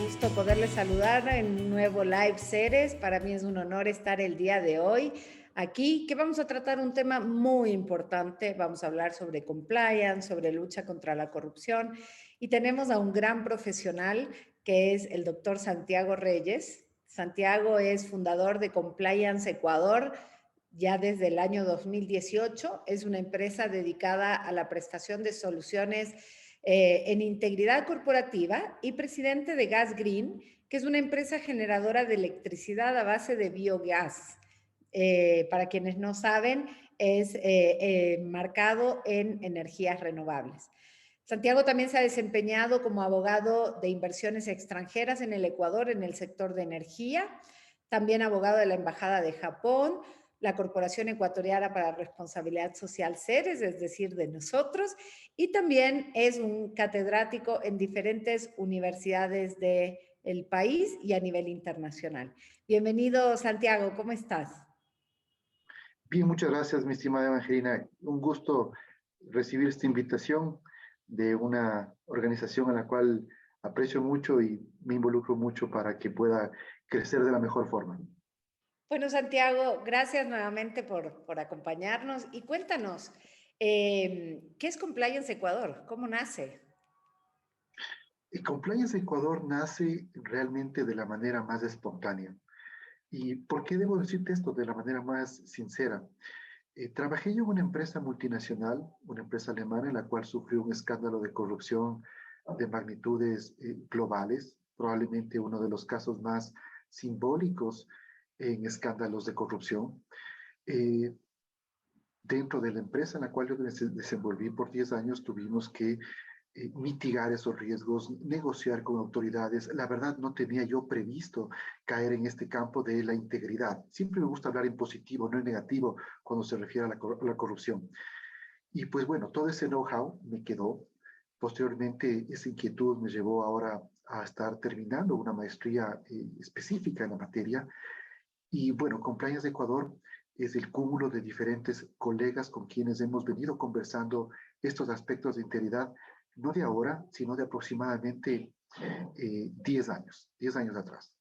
gusto poderles saludar en un nuevo Live Ceres. Para mí es un honor estar el día de hoy aquí, que vamos a tratar un tema muy importante. Vamos a hablar sobre compliance, sobre lucha contra la corrupción y tenemos a un gran profesional que es el doctor Santiago Reyes. Santiago es fundador de Compliance Ecuador ya desde el año 2018. Es una empresa dedicada a la prestación de soluciones en integridad corporativa y presidente de Gas Green, que es una empresa generadora de electricidad a base de biogás. Para quienes no saben, es marcado en energías renovables. Santiago también se ha desempeñado como abogado de inversiones extranjeras en el Ecuador en el sector de energía, también abogado de la Embajada de Japón, la Corporación Ecuatoriana para la Responsabilidad Social CERES, es decir, de nosotros, y también es un catedrático en diferentes universidades del país y a nivel internacional. Bienvenido, Santiago, ¿cómo estás? Bien, muchas gracias, mi estimada Evangelina. Un gusto recibir esta invitación de una organización a la cual aprecio mucho y me involucro mucho para que pueda crecer de la mejor forma. Bueno, Santiago, gracias nuevamente por acompañarnos y cuéntanos, ¿qué es Compliance Ecuador? ¿Cómo nace? Compliance Ecuador nace realmente de la manera más espontánea. ¿Y por qué debo decirte esto de la manera más sincera? Trabajé yo en una empresa multinacional, una empresa alemana, en la cual sufrió un escándalo de corrupción de magnitudes globales, probablemente uno de los casos más simbólicos en escándalos de corrupción. Eh, Dentro de la empresa en la cual yo me desenvolví por 10 años, tuvimos que mitigar esos riesgos, negociar con autoridades. La verdad, no tenía yo previsto caer en este campo de la integridad. Siempre me gusta hablar en positivo, no en negativo, cuando se refiere a la corrupción. Y pues bueno, todo ese know-how me quedó. Posteriormente, esa inquietud me llevó ahora a estar terminando una maestría específica en la materia. Y bueno, Compliance de Ecuador es el cúmulo de diferentes colegas con quienes hemos venido conversando estos aspectos de integridad, no de ahora, sino de aproximadamente 10 años atrás.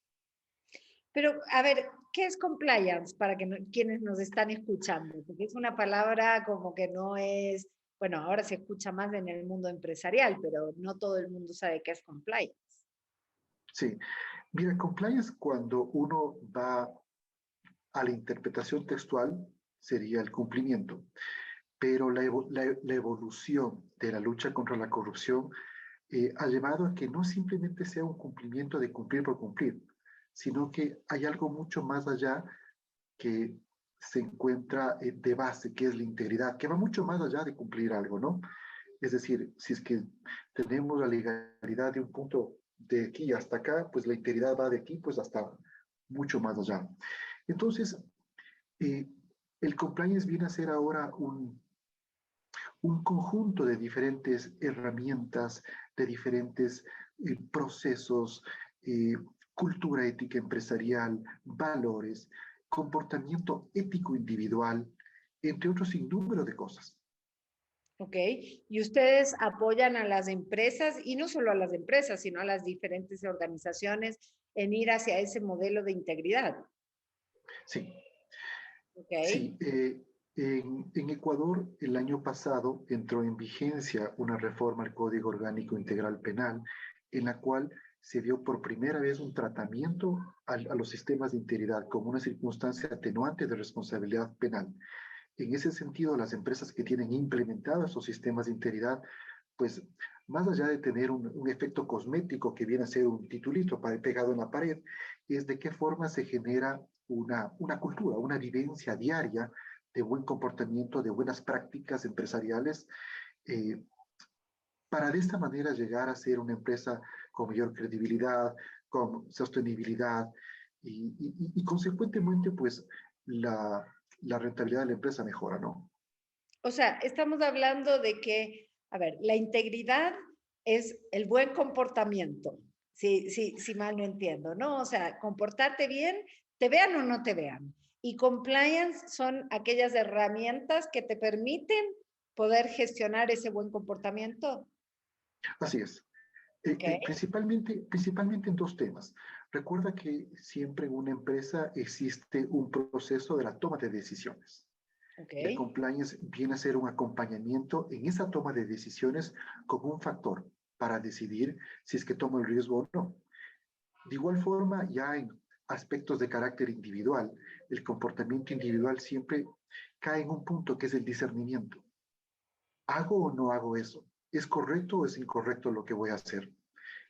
Pero, a ver, ¿qué es compliance para que quienes nos están escuchando? Porque es una palabra como que no es, bueno, ahora se escucha más en el mundo empresarial, pero no todo el mundo sabe qué es compliance. Sí, mira, compliance cuando uno va a la interpretación textual sería el cumplimiento, pero la evolución de la lucha contra la corrupción ha llevado a que no simplemente sea un cumplimiento de cumplir por cumplir, sino que hay algo mucho más allá que se encuentra de base, que es la integridad, que va mucho más allá de cumplir algo, ¿no? Es decir, si es que tenemos la legalidad de un punto de aquí hasta acá, pues la integridad va de aquí, pues hasta mucho más allá. Entonces, eh, el compliance viene a ser ahora un conjunto de diferentes herramientas, de diferentes procesos, eh, cultura ética empresarial, valores, comportamiento ético individual, entre otros sinnúmero de cosas. ¿Ok? Y ustedes apoyan a las empresas, y no solo a las empresas, sino a las diferentes organizaciones en ir hacia ese modelo de integridad. Sí, ¿Ok? sí. En Ecuador, el año pasado entró en vigencia una reforma al Código Orgánico Integral Penal, en la cual se dio por primera vez un tratamiento a los sistemas de integridad como una circunstancia atenuante de responsabilidad penal. En ese sentido, las empresas que tienen implementados esos sistemas de integridad, pues más allá de tener un efecto cosmético que viene a ser un titulito pegado en la pared, es de qué forma se genera una cultura, una vivencia diaria de buen comportamiento, de buenas prácticas empresariales, eh, para de esta manera llegar a ser una empresa con mayor credibilidad, con sostenibilidad y consecuentemente, pues la rentabilidad de la empresa mejora, ¿no? O sea, estamos hablando de que, a ver, la integridad es el buen comportamiento, si mal no entiendo, ¿no? O sea, comportarte bien, te vean o no te vean. Y compliance son aquellas herramientas que te permiten poder gestionar ese buen comportamiento. Así es. Ok, Principalmente en dos temas. Recuerda que siempre en una empresa existe un proceso de la toma de decisiones. ok, El compliance viene a ser un acompañamiento en esa toma de decisiones como un factor para decidir si es que tomo el riesgo o no. De igual forma, ya en aspectos de carácter individual, el comportamiento individual siempre cae en un punto que es el discernimiento. ¿Hago o no hago eso? ¿Es correcto o es incorrecto lo que voy a hacer?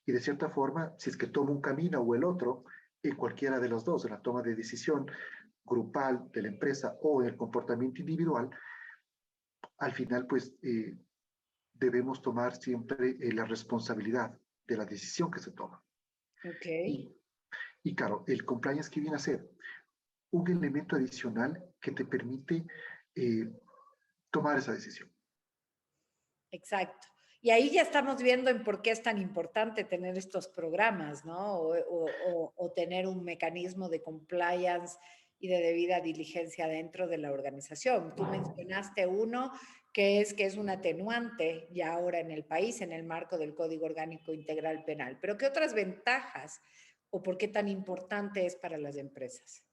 Y de cierta forma, si es que tomo un camino o el otro, en cualquiera de los dos, en la toma de decisión grupal de la empresa o en el comportamiento individual, al final pues debemos tomar siempre la responsabilidad de la decisión que se toma. ok. Y, y claro, el compliance que viene a ser un elemento adicional que te permite eh, tomar esa decisión. Exacto. Y ahí ya estamos viendo en por qué es tan importante tener estos programas, ¿no? O tener un mecanismo de compliance y de debida diligencia dentro de la organización. Tú mencionaste uno que es un atenuante ya ahora en el país, en el marco del Código Orgánico Integral Penal. Pero ¿qué otras ventajas o por qué tan importante es para las empresas?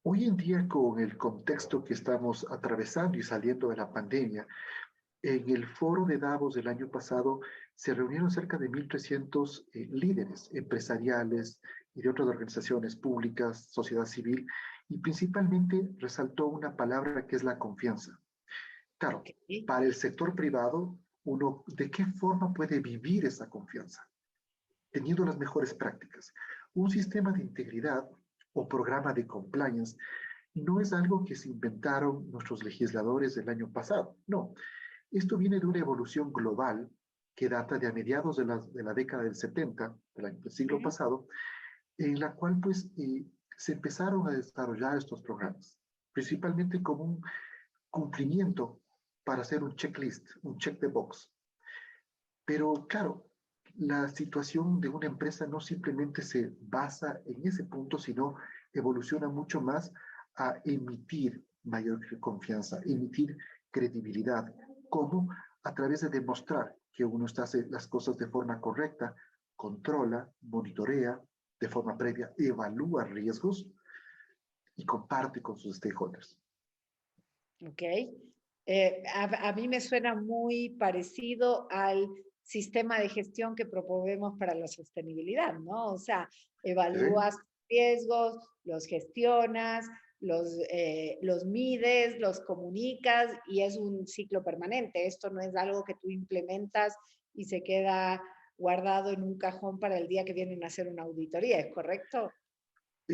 Hoy en día, con el contexto que estamos atravesando y saliendo de la pandemia, en el foro de Davos del año pasado se reunieron cerca de 1.300 líderes empresariales y de otras organizaciones públicas, sociedad civil, y principalmente resaltó una palabra que es la confianza. Claro, Ok. para el sector privado, uno, ¿de qué forma puede vivir esa confianza? Teniendo las mejores prácticas. Un sistema de integridad o programa de compliance no es algo que se inventaron nuestros legisladores el año pasado, no. Esto viene de una evolución global que data de a mediados de la década del 70, del siglo Ujú. pasado, en la cual pues se empezaron a desarrollar estos programas, principalmente como un cumplimiento para hacer un checklist, un check the box. Pero claro, la situación de una empresa no simplemente se basa en ese punto, sino evoluciona mucho más a emitir mayor confianza, emitir credibilidad. ¿Cómo? A través de demostrar que uno está haciendo las cosas de forma correcta, controla, monitorea de forma previa, evalúa riesgos y comparte con sus stakeholders. Ok. A mí me suena muy parecido al sistema de gestión que promovemos para la sostenibilidad, ¿no? O sea, ¿Sí? evalúas riesgos, los gestionas, los mides, los comunicas y es un ciclo permanente. Esto no es algo que tú implementas y se queda guardado en un cajón para el día que vienen a hacer una auditoría, ¿es correcto?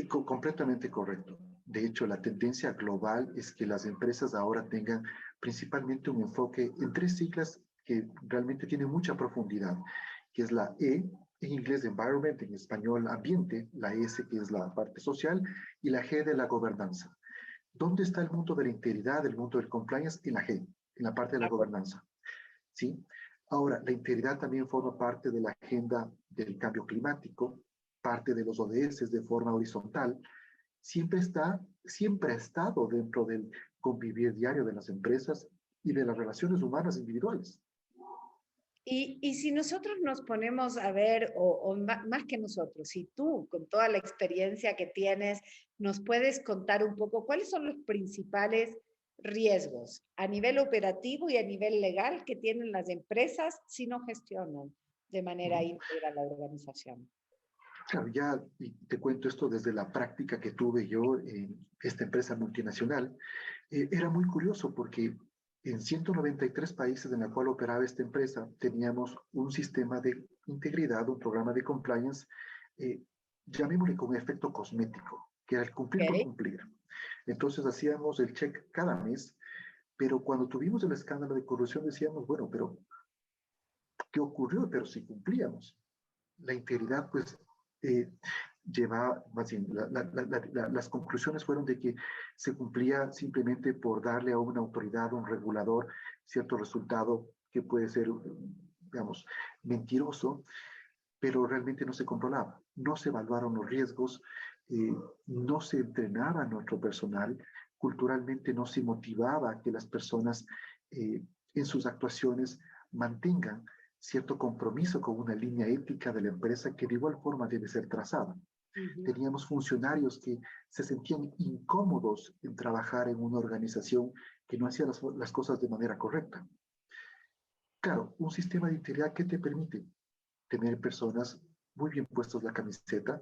Completamente correcto. De hecho, la tendencia global es que las empresas ahora tengan principalmente un enfoque en tres siglas que realmente tienen mucha profundidad, que es la E, en inglés environment, en español ambiente, la S que es la parte social y la G de la gobernanza. ¿Dónde está el mundo de la integridad, el mundo del compliance? En la G, en la parte de la gobernanza. ¿Sí? Ahora, la integridad también forma parte de la agenda del cambio climático, parte de los ODS de forma horizontal, siempre ha estado dentro del convivir diario de las empresas y de las relaciones humanas individuales. Y si nosotros nos ponemos a ver, más que nosotros, si tú, con toda la experiencia que tienes, nos puedes contar un poco cuáles son los principales riesgos a nivel operativo y a nivel legal que tienen las empresas si no gestionan de manera Uh-huh. íntegra la organización. Claro, ya y te cuento esto desde la práctica que tuve yo en esta empresa multinacional. Era muy curioso porque en 193 países en la cual operaba esta empresa teníamos un sistema de integridad, un programa de compliance, eh, llamémosle con efecto cosmético, que era el cumplir por ¿Ok? cumplir. Entonces hacíamos el check cada mes, pero cuando tuvimos el escándalo de corrupción decíamos, bueno, pero ¿qué ocurrió? Pero si cumplíamos. La integridad, pues, eh, lleva, más bien, las conclusiones fueron de que se cumplía simplemente por darle a una autoridad, un regulador, cierto resultado que puede ser, digamos, mentiroso, pero realmente no se controlaba. No se evaluaron los riesgos, no se entrenaba a nuestro personal, culturalmente no se motivaba a que las personas en sus actuaciones mantengan cierto compromiso con una línea ética de la empresa que de igual forma debe ser trazada. Ujú. Teníamos funcionarios que se sentían incómodos en trabajar en una organización que no hacía las cosas de manera correcta. Claro, un sistema de integridad que te permite tener personas muy bien puestos la camiseta,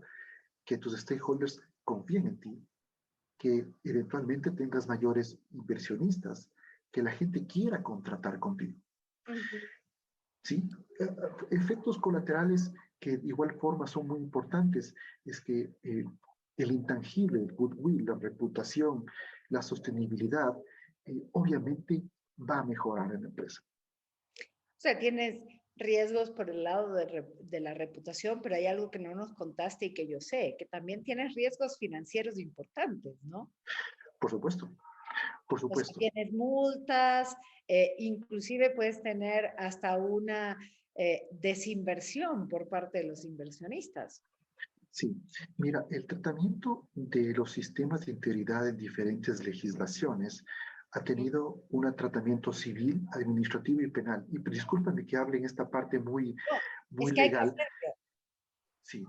que tus stakeholders confíen en ti, que eventualmente tengas mayores inversionistas, que la gente quiera contratar contigo. Ujú. ¿Sí? Efectos colaterales que de igual forma son muy importantes es que el intangible, el goodwill, la reputación, la sostenibilidad, obviamente va a mejorar en la empresa. O sea, tienes riesgos por el lado de la reputación, pero hay algo que no nos contaste y que yo sé, que también tienes riesgos financieros importantes, ¿no? Por supuesto, por O sea, supuesto. tienes multas, inclusive puedes tener hasta una desinversión por parte de los inversionistas. Sí, mira, el tratamiento de los sistemas de integridad en diferentes legislaciones ha tenido un tratamiento civil, administrativo y penal. Y discúlpame que hable en esta parte muy, No, muy es que hay que legal. hacerlo. Sí,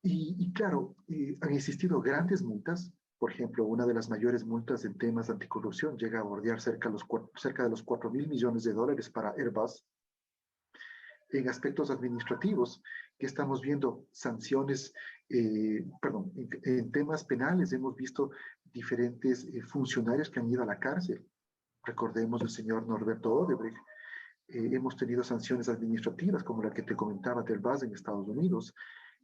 y claro, han existido grandes multas. Por ejemplo, una de las mayores multas en temas de anticorrupción llega a bordear cerca de los 4.000 millones de dólares para Airbus. En aspectos administrativos, que estamos viendo sanciones, perdón, en temas penales hemos visto diferentes funcionarios que han ido a la cárcel. Recordemos el señor Norberto Odebrecht. Hemos tenido sanciones administrativas, como la que te comentaba del BAS en Estados Unidos,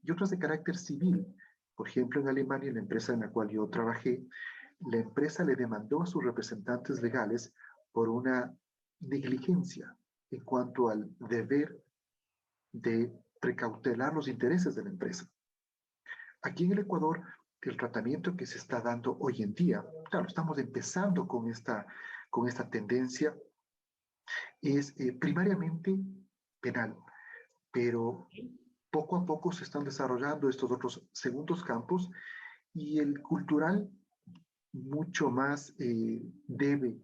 y otras de carácter civil. Por ejemplo, en Alemania, en la empresa en la cual yo trabajé, la empresa le demandó a sus representantes legales por una negligencia en cuanto al deber de precautelar los intereses de la empresa. Aquí en el Ecuador, el tratamiento que se está dando hoy en día, claro, estamos empezando con esta tendencia, es primariamente penal, pero poco a poco se están desarrollando estos otros segundos campos y el cultural mucho más debe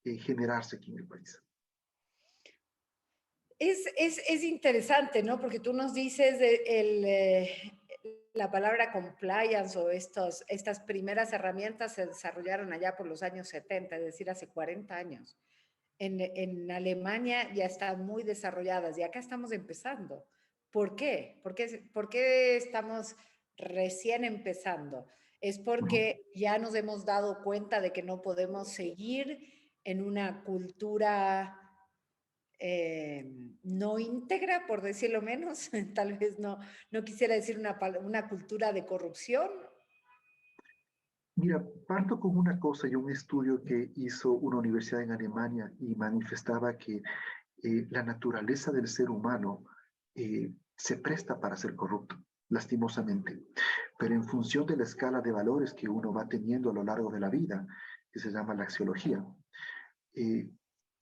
generarse aquí en el país. Es interesante, ¿no? Porque tú nos dices la palabra compliance o estas primeras herramientas se desarrollaron allá por los años 70, es decir, hace 40 años. En Alemania ya están muy desarrolladas y acá estamos empezando. ¿Por qué? ¿Por qué estamos recién empezando? Es Bueno, porque ya nos hemos dado cuenta de que no podemos seguir en una cultura eh, no íntegra, por decirlo menos. Tal vez no quisiera decir una cultura de corrupción. mira, parto con una cosa y un estudio que hizo una universidad en Alemania y manifestaba que la naturaleza del ser humano se presta para ser corrupto, lastimosamente, pero en función de la escala de valores que uno va teniendo a lo largo de la vida, que se llama la axiología, eh,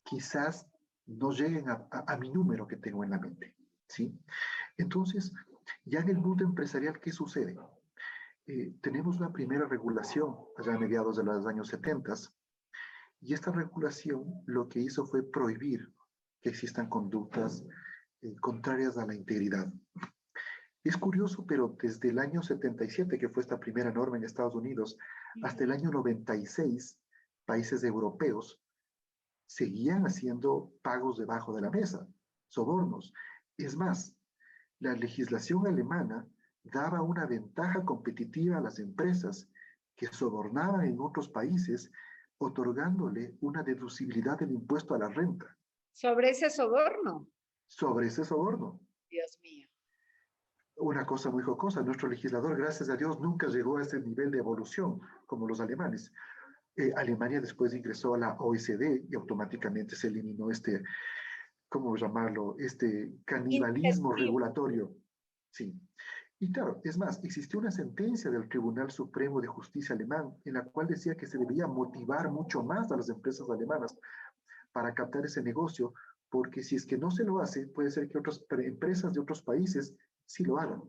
quizás no lleguen a mi número que tengo en la mente, ¿sí? Entonces, ya en el mundo empresarial, ¿qué sucede? Tenemos una primera regulación allá a mediados de los años 70 y esta regulación lo que hizo fue prohibir que existan conductas contrarias a la integridad. Es curioso, pero desde el año 77, que fue esta primera norma en Estados Unidos, hasta el año 96, países europeos seguían haciendo pagos debajo de la mesa, sobornos. Es más, la legislación alemana daba una ventaja competitiva a las empresas que sobornaban en otros países, otorgándole una deducibilidad del impuesto a la renta Sobre ese soborno. sobre ese soborno. Dios mío. Una cosa muy jocosa, nuestro legislador, gracias a Dios, nunca llegó a ese nivel de evolución como los alemanes. Alemania después ingresó a la OECD y automáticamente se eliminó este, ¿cómo llamarlo? Este canibalismo regulatorio. Sí. Y claro, es más, existió una sentencia del Tribunal Supremo de Justicia alemán en la cual decía que se debía motivar mucho más a las empresas alemanas para captar ese negocio, porque si es que no se lo hace, puede ser que otras empresas de otros países sí lo hagan.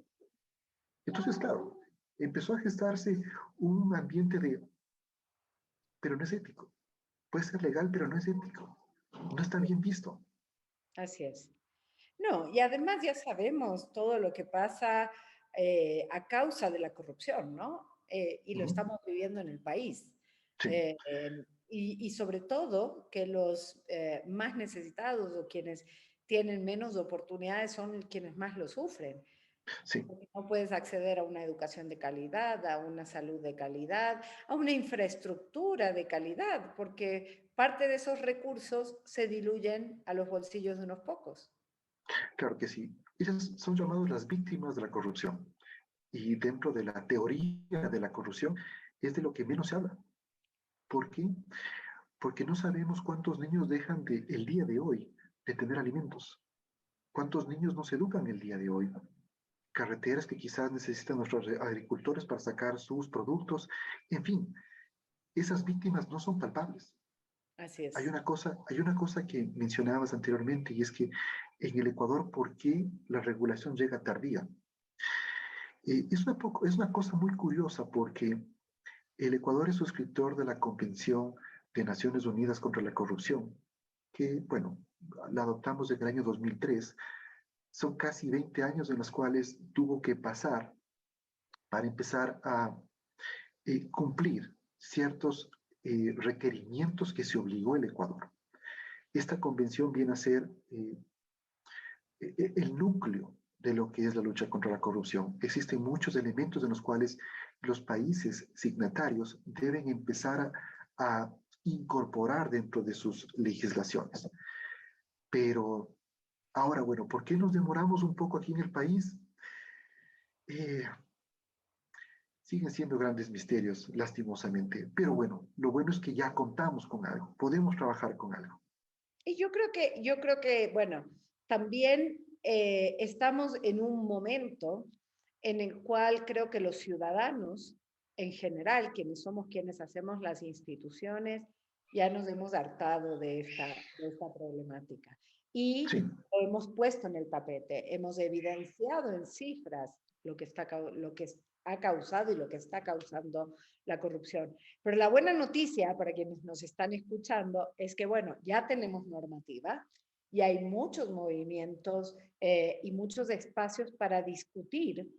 Entonces, claro, empezó a gestarse un ambiente de, pero no es ético. Puede ser legal, pero no es ético. No está bien visto. Así es. No, y además ya sabemos todo lo que pasa a causa de la corrupción, ¿no? Y lo Ujú. estamos viviendo en el país. Sí, Y sobre todo que los más necesitados o quienes tienen menos oportunidades son quienes más lo sufren. sí. Porque no puedes acceder a una educación de calidad, a una salud de calidad, a una infraestructura de calidad, porque parte de esos recursos se diluyen a los bolsillos de unos pocos. Claro que sí. Ellas son llamadas las víctimas de la corrupción. Y dentro de la teoría de la corrupción es de lo que menos se habla. ¿Por qué? Porque no sabemos cuántos niños dejan el día de hoy de tener alimentos. ¿Cuántos niños no se educan el día de hoy? Carreteras que quizás necesitan nuestros agricultores para sacar sus productos. En fin, esas víctimas no son palpables. Así Hay es. una hay una cosa que mencionabas anteriormente y es que en el Ecuador, ¿por qué la regulación llega tardía? Es una cosa muy curiosa porque el Ecuador es suscriptor de la Convención de Naciones Unidas contra la Corrupción, que, bueno, la adoptamos en el año 2003. Son casi 20 años en los cuales tuvo que pasar para empezar a cumplir ciertos requerimientos que se obligó el Ecuador. Esta convención viene a ser el núcleo de lo que es la lucha contra la corrupción. Existen muchos elementos en los cuales los países signatarios deben empezar a incorporar dentro de sus legislaciones. Pero ahora, bueno, ¿por qué nos demoramos un poco aquí en el país? Eh, Siguen siendo grandes misterios, lastimosamente. Pero bueno, lo bueno es que ya contamos con algo, podemos trabajar con algo. Y yo creo que, bueno, también estamos en un momento en el cual creo que los ciudadanos, en general, quienes somos quienes hacemos las instituciones, ya nos hemos hartado de esta problemática. Sí, Y lo hemos puesto en el tapete, hemos evidenciado en cifras lo que ha causado y lo que está causando la corrupción. Pero la buena noticia para quienes nos están escuchando es que, bueno, ya tenemos normativa y hay muchos movimientos y muchos espacios para discutir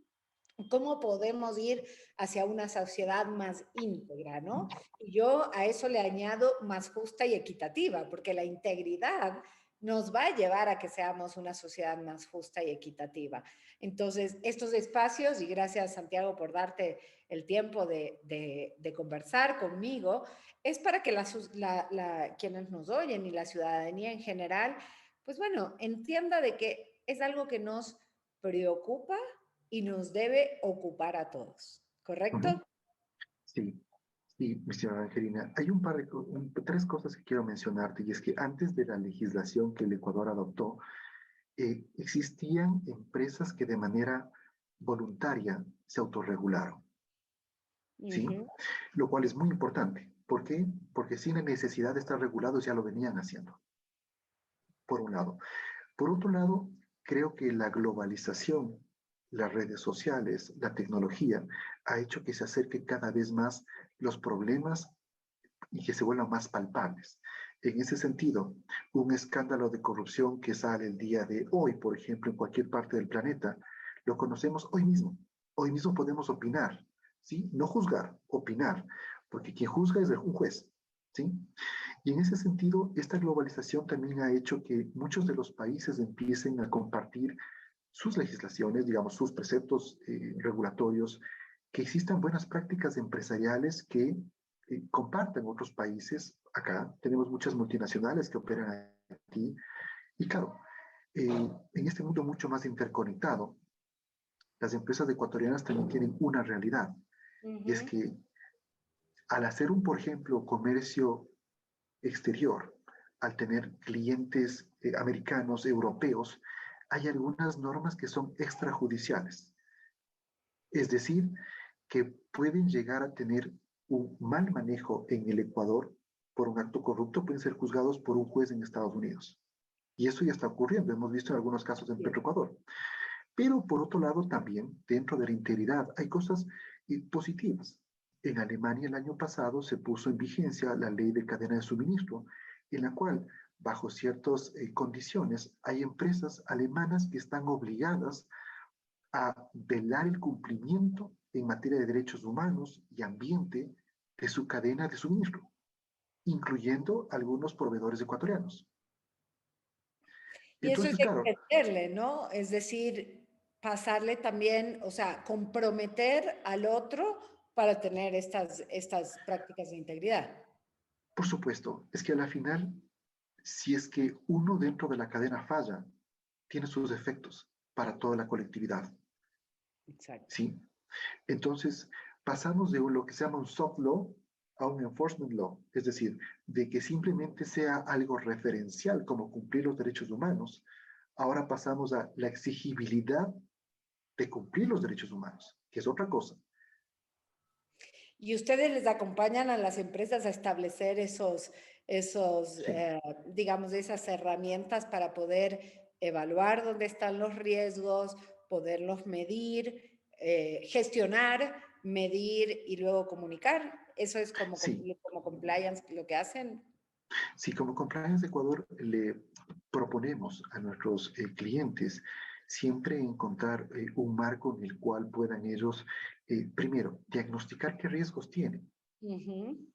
cómo podemos ir hacia una sociedad más íntegra, ¿no? Y yo a eso le añado más justa y equitativa, porque la integridad nos va a llevar a que seamos una sociedad más justa y equitativa. Entonces, estos espacios, y gracias Santiago por darte el tiempo de conversar conmigo, es para que quienes nos oyen y la ciudadanía en general, pues bueno, entienda de que es algo que nos preocupa y nos debe ocupar a todos, ujú, ¿correcto? sí, sí, mi señora Angelina. Hay un par de, tres cosas que quiero mencionarte, y es que antes de la legislación que el Ecuador adoptó, existían empresas que de manera voluntaria se autorregularon, ¿sí? Ujú. Lo cual es muy importante. ¿Por qué? Porque sin la necesidad de estar regulados ya lo venían haciendo, por un lado. Por otro lado, creo que la globalización, las redes sociales, la tecnología, ha hecho que se acerquen cada vez más los problemas y que se vuelvan más palpables. En ese sentido, un escándalo de corrupción que sale el día de hoy, por ejemplo, en cualquier parte del planeta, lo conocemos hoy mismo. Hoy mismo podemos opinar, ¿sí? No juzgar, opinar, porque quien juzga es un juez, ¿sí? Y en ese sentido, esta globalización también ha hecho que muchos de los países empiecen a compartir sus legislaciones, digamos, sus preceptos regulatorios, que existan buenas prácticas empresariales que comparten otros países. Acá tenemos muchas multinacionales que operan aquí. Y claro, en este mundo mucho más interconectado, las empresas ecuatorianas también tienen una realidad. Y es Ujú. que al hacer un, por ejemplo, comercio exterior, al tener clientes americanos, europeos, hay algunas normas que son extrajudiciales. Es decir, que pueden llegar a tener un mal manejo en el Ecuador por un acto corrupto, pueden ser juzgados por un juez en Estados Unidos. Y eso ya está ocurriendo, hemos visto en algunos casos en Sí. Petroecuador. Pero por otro lado, también dentro de la integridad hay cosas positivas. En Alemania el año pasado se puso en vigencia la ley de cadena de suministro, en la cual bajo ciertas condiciones, hay empresas alemanas que están obligadas a velar el cumplimiento en materia de derechos humanos y ambiente de su cadena de suministro, incluyendo algunos proveedores ecuatorianos. Y eso hay Entonces, que claro, entenderle, ¿no? Es decir, pasarle también, o sea, comprometer al otro para tener estas prácticas de integridad. por supuesto, es que a la final, si es que uno dentro de la cadena falla, tiene sus efectos para toda la colectividad, Exacto. ¿sí? Entonces, pasamos de lo que se llama un soft law a un enforcement law, es decir, de que simplemente sea algo referencial como cumplir los derechos humanos, ahora pasamos a la exigibilidad de cumplir los derechos humanos, que es otra cosa. Y ustedes les acompañan a las empresas a establecer Sí, digamos, esas herramientas para poder evaluar dónde están los riesgos, poderlos medir, gestionar, medir y luego comunicar. Eso es sí, como compliance lo que hacen. sí, como Compliance de Ecuador le proponemos a nuestros clientes siempre encontrar un marco en el cual puedan ellos, primero, diagnosticar qué riesgos tienen. Ujú.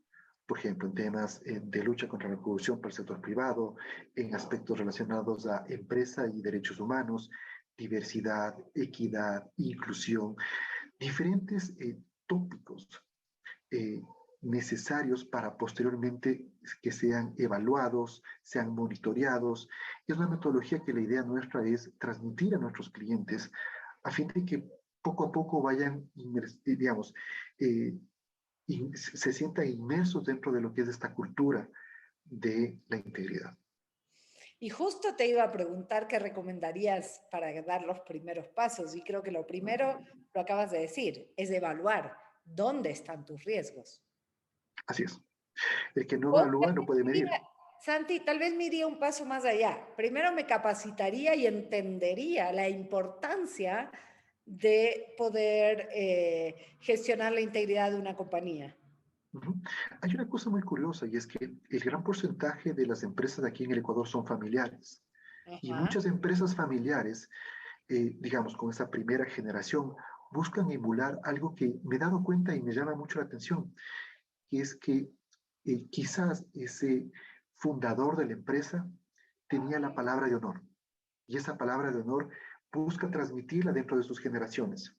Por ejemplo, en temas de lucha contra la corrupción para el sector privado, en aspectos relacionados a empresa y derechos humanos, diversidad, equidad, inclusión, diferentes tópicos eh, necesarios para posteriormente que sean evaluados, sean monitoreados. Es una metodología que la idea nuestra es transmitir a nuestros clientes a fin de que poco a poco vayan, digamos, eh, y se sientan inmersos dentro de lo que es esta cultura de la integridad. Y justo te iba a preguntar qué recomendarías para dar los primeros pasos. Y creo que lo primero, lo acabas de decir, es evaluar dónde están tus riesgos. Así es. El que no O evalúa no puede medir. Santi, tal vez me iría un paso más allá. Primero me capacitaría y entendería la importancia de poder gestionar la integridad de una compañía. Uh-huh. Hay una cosa muy curiosa y es que el gran porcentaje de las empresas de aquí en el Ecuador son familiares. Y Ajá. muchas empresas familiares, digamos, con esa primera generación, buscan emular algo que me he dado cuenta y me llama mucho la atención, que es que quizás ese fundador de la empresa tenía la palabra de honor y esa palabra de honor busca transmitirla dentro de sus generaciones.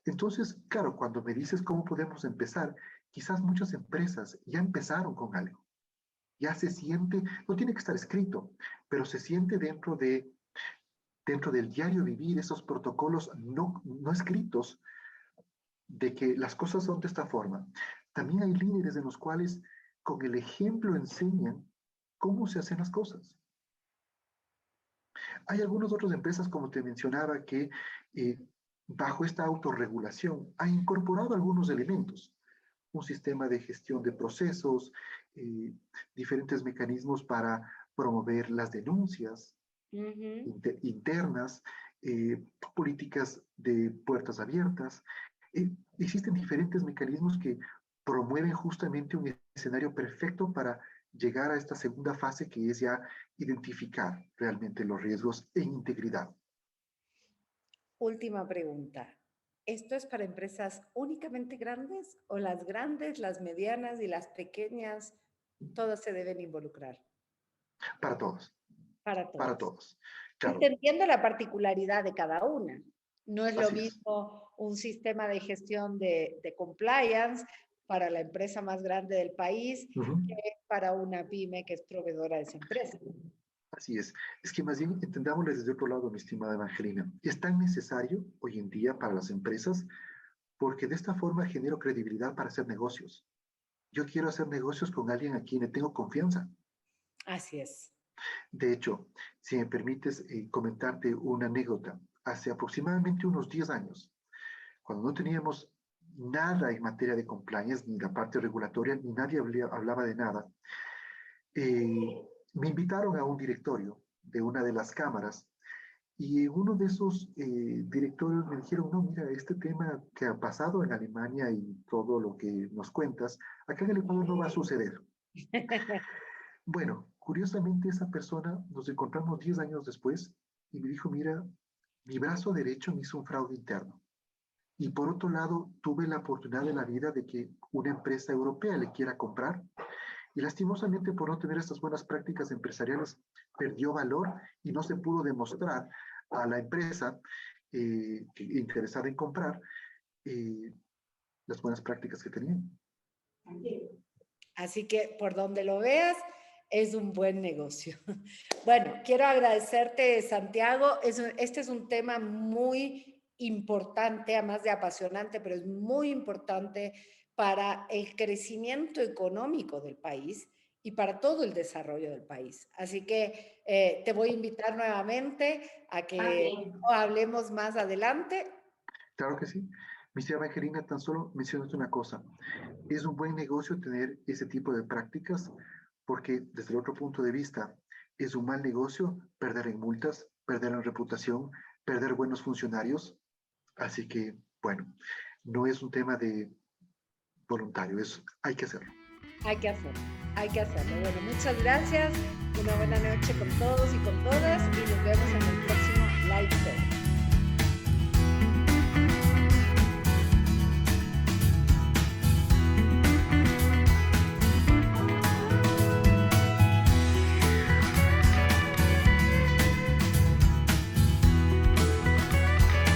Entonces, claro, cuando me dices cómo podemos empezar, quizás muchas empresas ya empezaron con algo, ya se siente, no tiene que estar escrito, pero se siente dentro del diario vivir esos protocolos no escritos de que las cosas son de esta forma. También hay líderes en los cuales con el ejemplo enseñan cómo se hacen las cosas. Hay algunas otras empresas, como te mencionaba, que eh, bajo esta autorregulación han incorporado algunos elementos, un sistema de gestión de procesos, eh, diferentes mecanismos para promover las denuncias Ujú. internas, políticas de puertas abiertas. Existen diferentes mecanismos que promueven justamente un escenario perfecto para llegar a esta segunda fase que es ya identificar realmente los riesgos en integridad. Última pregunta. ¿Esto es para empresas únicamente grandes o las grandes, las medianas y las pequeñas, todas se deben involucrar? Para todos, Para para todos. todos. Y Claro, te entiendo la particularidad de cada una. No es lo así es. mismo un sistema de gestión de compliance para la empresa más grande del país Uh -huh. que para una pyme que es proveedora de esa empresa. Así es. Es que más bien entendámoslo desde otro lado, mi estimada Evangelina. Es tan necesario hoy en día para las empresas porque de esta forma genero credibilidad para hacer negocios. Yo quiero hacer negocios con alguien a quien le tengo confianza. Así es. De hecho, si me permites comentarte una anécdota, hace aproximadamente unos 10 años, cuando no teníamos nada en materia de compliance, ni la parte regulatoria, ni nadie hablaba de nada, me invitaron a un directorio de una de las cámaras y uno de esos directorios me dijeron, no, mira, este tema que ha pasado en Alemania y todo lo que nos cuentas, acá en el Ecuador no va a suceder. Bueno, curiosamente esa persona nos encontramos 10 años después y me dijo, mira, mi brazo derecho me hizo un fraude interno. Y por otro lado, tuve la oportunidad de la vida de que una empresa europea le quiera comprar y lastimosamente por no tener estas buenas prácticas empresariales perdió valor y no se pudo demostrar a la empresa interesada en comprar eh, las buenas prácticas que tenían. Así que por donde lo veas, es un buen negocio. Bueno, quiero agradecerte, Santiago. Este es un tema muy importante, además de apasionante, pero es muy importante para el crecimiento económico del país y para todo el desarrollo del país. Así que te voy a invitar nuevamente a que hablemos más adelante. Claro que sí. Mi señora Evangelina, tan solo mencionaste una cosa. Es un buen negocio tener ese tipo de prácticas porque desde el otro punto de vista es un mal negocio perder en multas, perder en reputación, perder buenos funcionarios. Así que, bueno, no es un tema de voluntario, hay que hacerlo. Hay que hacerlo, hay que hacerlo. Bueno, muchas gracias. Una buena noche con todos y con todas y nos vemos en el próximo live show.